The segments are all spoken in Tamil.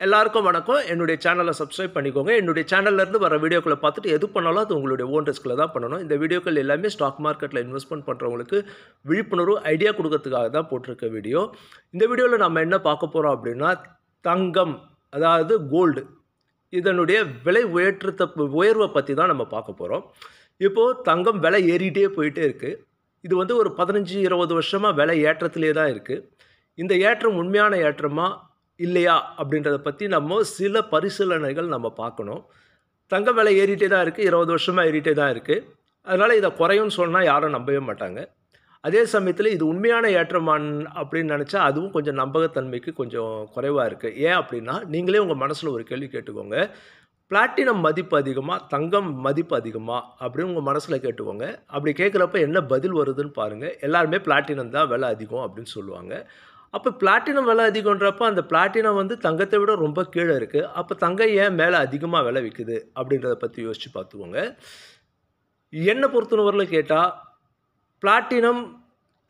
எல்லாருக்கும் வணக்கம். என்னுடைய சேனலை சப்ஸ்கிரைப் பண்ணிக்கோங்க. என்னுடைய சேனல்லேருந்து வர வீடியோக்களை பார்த்துட்டு எது பண்ணாலும் அது உங்களுடைய ஓன் ரிஸ்கில் தான் பண்ணணும். இந்த வீடியோக்கள் எல்லாமே ஸ்டாக் மார்க்கெட்டில் இன்வெஸ்ட்மெண்ட் பண்ணுறவங்களுக்கு விழிப்புணர்வு ஐடியா கொடுக்கறதுக்காக தான் போட்டிருக்க வீடியோ. இந்த வீடியோவில் நம்ம என்ன பார்க்க போகிறோம் அப்படின்னா, தங்கம், அதாவது கோல்டு, இதனுடைய விலை உயர்வை பற்றி தான் நம்ம பார்க்க போகிறோம். இப்போது தங்கம் விலை ஏறிட்டே போயிட்டே இருக்குது. இது வந்து ஒரு 15-20 வருஷமாக விலை ஏற்றத்திலே தான் இருக்குது. இந்த ஏற்றம் உண்மையான ஏற்றமா இல்லையா அப்படின்றத பற்றி நம்ம சில பரிசீலனைகள் நம்ம பார்க்கணும். தங்க விலை ஏறிட்டே தான் இருக்குது, 20 வருஷமாக ஏறிட்டே தான் இருக்குது. அதனால் இதை குறையும்னு சொன்னால் யாரும் நம்பவே மாட்டாங்க. அதே சமயத்தில் இது உண்மையான ஏற்றமான் அப்படின்னு நினச்சா அதுவும் கொஞ்சம் நம்பகத்தன்மைக்கு கொஞ்சம் குறைவாக இருக்குது. ஏன் அப்படின்னா, நீங்களே உங்கள் மனசில் ஒரு கேள்வி கேட்டுக்கோங்க. பிளாட்டினம் மதிப்பு அதிகமா, தங்கம் மதிப்பு அதிகமா அப்படின்னு உங்கள் மனசில் கேட்டுக்கோங்க. அப்படி கேட்குறப்ப என்ன பதில் வருதுன்னு பாருங்கள். எல்லாருமே பிளாட்டினம் தான் விலை அதிகம் அப்படின்னு சொல்லுவாங்க. அப்போ பிளாட்டினம் விலை அதிகன்றப்ப அந்த பிளாட்டினம் வந்து தங்கத்தை விட ரொம்ப கீழே இருக்குது. அப்போ தங்கம் ஏன் மேலே அதிகமாக விலை விற்குது அப்படின்றத பற்றி யோசித்து பார்த்துக்கோங்க. என்னை பொறுத்தவரையில் கேட்டால், பிளாட்டினம்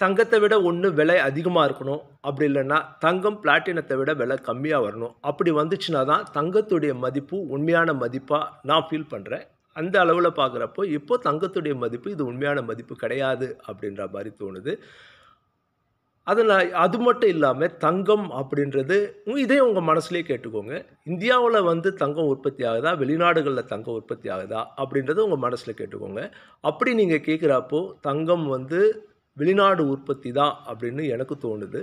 தங்கத்தை விட ஒன்று விலை அதிகமாக இருக்கணும். அப்படி இல்லைன்னா தங்கம் பிளாட்டினத்தை விட விலை கம்மியாக வரணும். அப்படி வந்துச்சுன்னா தான் தங்கத்துடைய மதிப்பு உண்மையான மதிப்பாக நான் ஃபீல் பண்ணுறேன். அந்த அளவில் பார்க்குறப்போ இப்போது தங்கத்துடைய மதிப்பு இது உண்மையான மதிப்பு கிடையாது அப்படின்ற மாதிரி தோணுது. அதில் அது மட்டும் இல்லாமல் தங்கம் அப்படின்றது இதே உங்கள் மனசுலேயே கேட்டுக்கோங்க. இந்தியாவில் வந்து தங்கம் உற்பத்தி ஆகுதா, வெளிநாடுகளில் தங்கம் உற்பத்தி ஆகுதா அப்படின்றத உங்கள் மனசில் கேட்டுக்கோங்க. அப்படி நீங்கள் கேட்குறப்போ தங்கம் வந்து வெளிநாடு உற்பத்தி தான் அப்படின்னு எனக்கு தோணுது.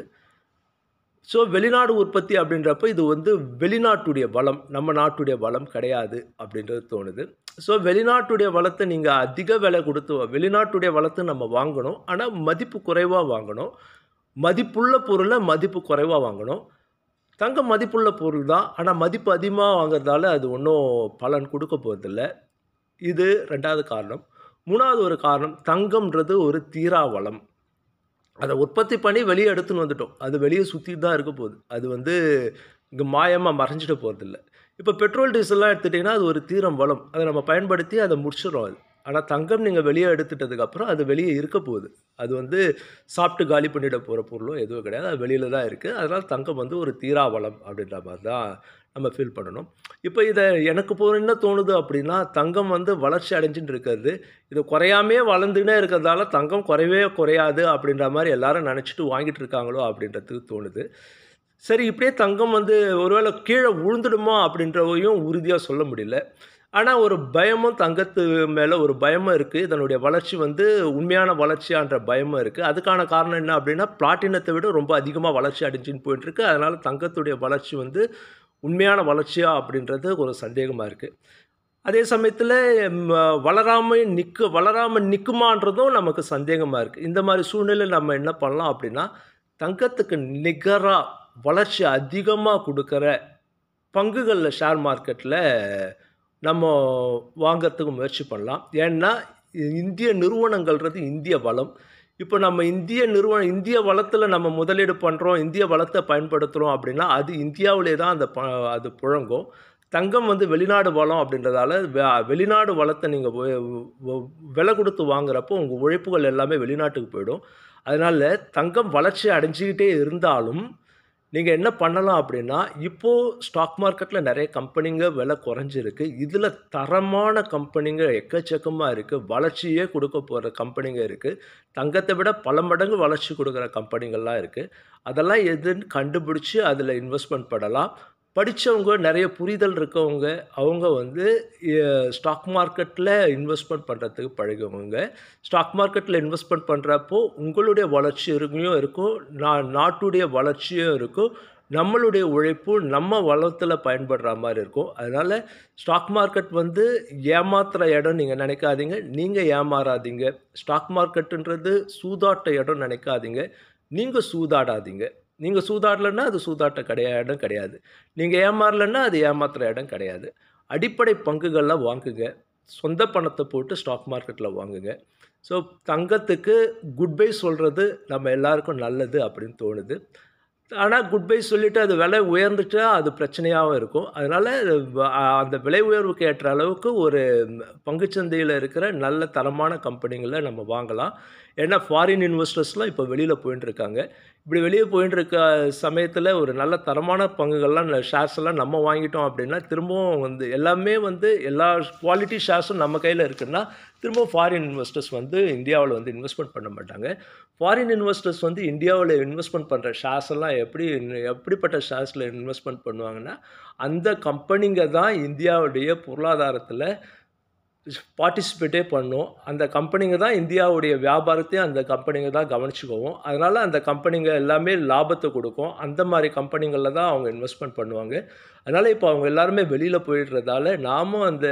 ஸோ வெளிநாடு உற்பத்தி அப்படின்றப்போ இது வந்து வெளிநாட்டுடைய வளம், நம்ம நாட்டுடைய வளம் கிடையாது அப்படின்றது தோணுது. ஸோ வெளிநாட்டுடைய வளத்தை நீங்கள் அதிக விலை கொடுத்து வெளிநாட்டுடைய வளத்தை நம்ம வாங்கணும். ஆனால் மதிப்பு குறைவாக வாங்கணும். மதிப்புள்ள பொருளை மதிப்பு குறைவாக வாங்கணும். தங்கம் மதிப்புள்ள பொருள் தான், ஆனால் மதிப்பு அதிகமாக வாங்குறதால அது ஒன்றும் பலன் கொடுக்க போகிறதில்ல. இது 2வது காரணம். 3வது ஒரு காரணம், தங்கம்ன்றது ஒரு தீரா வளம். அதை உற்பத்தி பண்ணி வெளியே எடுத்துன்னு வந்துட்டோம். அது வெளியே சுற்றிட்டு தான் இருக்க போகுது. அது வந்து இங்கே மாயமாக மறைஞ்சிட போகிறதில்ல. இப்போ பெட்ரோல் டீசல்லாம் எடுத்துட்டிங்கன்னா அது ஒரு தீரம் வளம். அதை நம்ம பயன்படுத்தி அதை முடிச்சிடுறோம் அது. ஆனால் தங்கம் நீங்கள் வெளியே எடுத்துட்டதுக்கப்புறம் அது வெளியே இருக்க போகுது. அது வந்து சாப்பிட்டு காலி பண்ணிட போகிற பொருளோ எதுவும் கிடையாது. அது வெளியில் தான் இருக்குது. அதனால் தங்கம் வந்து ஒரு தீரா வளம் அப்படின்ற மாதிரி தான் நம்ம ஃபீல் பண்ணணும். இப்போ இதை எனக்கு என்ன தோணுது அப்படின்னா, தங்கம் வந்து வளர்ச்சி அடைஞ்சுட்டு இருக்கிறது, இது குறையாமையே வளர்ந்துக்கிட்டே இருக்கிறதால தங்கம் குறையவே குறையாது அப்படின்ற மாதிரி எல்லாரும் நினச்சிட்டு வாங்கிட்டு இருக்காங்களோ அப்படின்றதுக்கு தோணுது. சரி, இப்படியே தங்கம் வந்து ஒருவேளை கீழே விழுந்துடுமா அப்படின்றதையும் உறுதியாக சொல்ல முடியல. ஆனால் ஒரு பயமும் தங்கத்து மேலே ஒரு பயமும் இருக்குது. இதனுடைய வளர்ச்சி வந்து உண்மையான வளர்ச்சியான்ற பயமும் இருக்குது. அதுக்கான காரணம் என்ன அப்படின்னா, பிளாட்டினத்தை விட ரொம்ப அதிகமாக வளர்ச்சி அடைஞ்சுன்னு போயிட்டுருக்கு. அதனால் தங்கத்துடைய வளர்ச்சி வந்து உண்மையான வளர்ச்சியா அப்படின்றது ஒரு சந்தேகமாக இருக்குது. அதே சமயத்தில் வளராமல் நிற்குமான்றதும் நமக்கு சந்தேகமாக இருக்குது. இந்த மாதிரி சூழ்நிலையில் நம்ம என்ன பண்ணலாம் அப்படின்னா, தங்கத்துக்கு நிகராக வளர்ச்சி அதிகமாக கொடுக்குற பங்குகளில் ஷேர் மார்க்கெட்டில் நம்ம வாங்கிறதுக்கு முயற்சி பண்ணலாம். ஏன்னா இந்திய நிறுவனங்கள்ன்றது இந்திய வளம். இப்போ நம்ம இந்திய வளத்தில் நம்ம முதலீடு பண்ணுறோம், இந்திய வளத்தை பயன்படுத்துகிறோம் அப்படின்னா அது இந்தியாவிலே தான் அது புழங்கும். தங்கம் வந்து வெளிநாடு வளம் அப்படின்றதால வெளிநாடு வளத்தை நீங்கள் விலை கொடுத்து வாங்குறப்போ உங்கள் உழைப்புகள் எல்லாமே வெளிநாட்டுக்கு போயிடும். அதனால் தங்கம் வளர்ச்சி அடைஞ்சிக்கிட்டே இருந்தாலும் நீங்கள் என்ன பண்ணலாம் அப்படின்னா, இப்போது ஸ்டாக் மார்க்கெட்டில் நிறைய கம்பெனிங்க விலை குறைஞ்சிருக்கு. இதில் தரமான கம்பெனிங்க எக்கச்சக்கமாக இருக்குது. வளர்ச்சியே கொடுக்க போகிற கம்பெனிங்க இருக்குது. தங்கத்தை விட பல மடங்கு வளர்ச்சி கொடுக்குற கம்பெனிகள்லாம் இருக்குது. அதெல்லாம் எதுன்னு கண்டுபிடிச்சி அதில் இன்வெஸ்ட்மெண்ட் பண்ணலாம். படித்தவங்க, நிறைய புரிதல் இருக்கவங்க, அவங்க வந்து ஸ்டாக் மார்க்கெட்டில் இன்வெஸ்ட்மெண்ட் பண்ணுறதுக்கு பழகுவங்க. ஸ்டாக் மார்க்கெட்டில் இன்வெஸ்ட்மெண்ட் பண்ணுறப்போ உங்களுடைய வளர்ச்சியும் இருக்கும், நாட்டுடைய வளர்ச்சியும் இருக்கும், நம்மளுடைய உழைப்பு நம்ம வளத்தில் பயன்படுற மாதிரி இருக்கும். அதனால் ஸ்டாக் மார்க்கெட் வந்து ஏமாத்துகிற இடம் நீங்கள் நினைக்காதீங்க, நீங்கள் ஏமாறாதீங்க. ஸ்டாக் மார்க்கெட்டுன்றது சூதாட்ட இடம் நினைக்காதீங்க, நீங்கள் சூதாடாதீங்க. நீங்கள் சூதாடலைன்னா அது சூதாட்ட இடம் கிடையாது. நீங்கள் ஏமாறலைன்னா அது ஏமாத்துகிற இடம் கிடையாது. அடிப்படை பங்குகளில் வாங்குங்க. சொந்த பணத்தை போட்டு ஸ்டாக் மார்க்கெட்டில் வாங்குங்க. ஸோ தங்கத்துக்கு குட் பை சொல்கிறது நம்ம எல்லாருக்கும் நல்லது அப்படின்னு தோணுது. ஆனால் குட் பை சொல்லிவிட்டு அது விலை உயர்ந்துட்டா அது பிரச்சனையாகவும் இருக்கும். அதனால் அந்த விலை உயர்வுக்கு ஏற்ற அளவுக்கு ஒரு பங்குச்சந்தையில் இருக்கிற நல்ல தரமான கம்பெனிகளை நம்ம வாங்கலாம். ஏன்னா ஃபாரின் இன்வெஸ்டர்ஸ்லாம் இப்போ வெளியில் போயின்னு இருக்காங்க. இப்படி வெளியே போயின்னு இருக்க சமயத்தில் ஒரு நல்ல தரமான பங்குகள்லாம் ஷேர்ஸ் எல்லாம் நம்ம வாங்கிட்டோம் அப்படின்னா திரும்பவும் வந்து எல்லாமே வந்து எல்லா குவாலிட்டி ஷேர்ஸும் நம்ம கையில் இருக்குன்னா திரும்பவும் ஃபாரின் இன்வெஸ்டர்ஸ் வந்து இந்தியாவில் வந்து இன்வெஸ்ட்மெண்ட் பண்ண மாட்டாங்க. ஃபாரின் இன்வெஸ்டர்ஸ் வந்து இந்தியாவில் இன்வெஸ்ட்மெண்ட் பண்ணுற ஷேர்ஸ் எல்லாம் எப்படிப்பட்ட ஷேர்ஸில் இன்வெஸ்ட்மெண்ட் பண்ணுவாங்கன்னா, அந்த கம்பெனிங்க தான் இந்தியாவுடைய பொருளாதாரத்தில் பார்ட்டிசிபேட்டே பண்ணும். அந்த கம்பெனிங்க தான் இந்தியாவுடைய வியாபாரத்தையும் அந்த கம்பெனிங்க தான் கவனிச்சுக்கவும். அதனால் அந்த கம்பெனிங்க எல்லாமே லாபத்தை கொடுக்கும். அந்த மாதிரி கம்பெனிகளில் தான் அவங்க இன்வெஸ்ட்மெண்ட் பண்ணுவாங்க. அதனால் இப்போ அவங்க எல்லாருமே வெளியில் போயிடுறதால நாமும் அந்த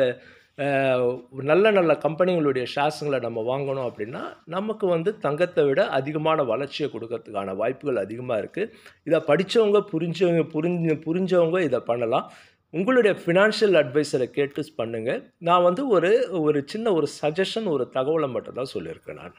நல்ல நல்ல கம்பெனிகளுடைய ஷேர்ஸுங்களை நம்ம வாங்கணும் அப்படின்னா நமக்கு வந்து தங்கத்தை விட அதிகமான வளர்ச்சியை கொடுக்கறதுக்கான வாய்ப்புகள் அதிகமாக இருக்குது. இதை படித்தவங்க புரிஞ்சவங்க இதை பண்ணலாம். உங்களுடைய ஃபினான்ஷியல் அட்வைஸரை கேட்டு பண்ணுங்கள். நான் வந்து ஒரு சின்ன சஜஷன், ஒரு தகவலை மட்டும் தான் சொல்லியிருக்கேன் நான்.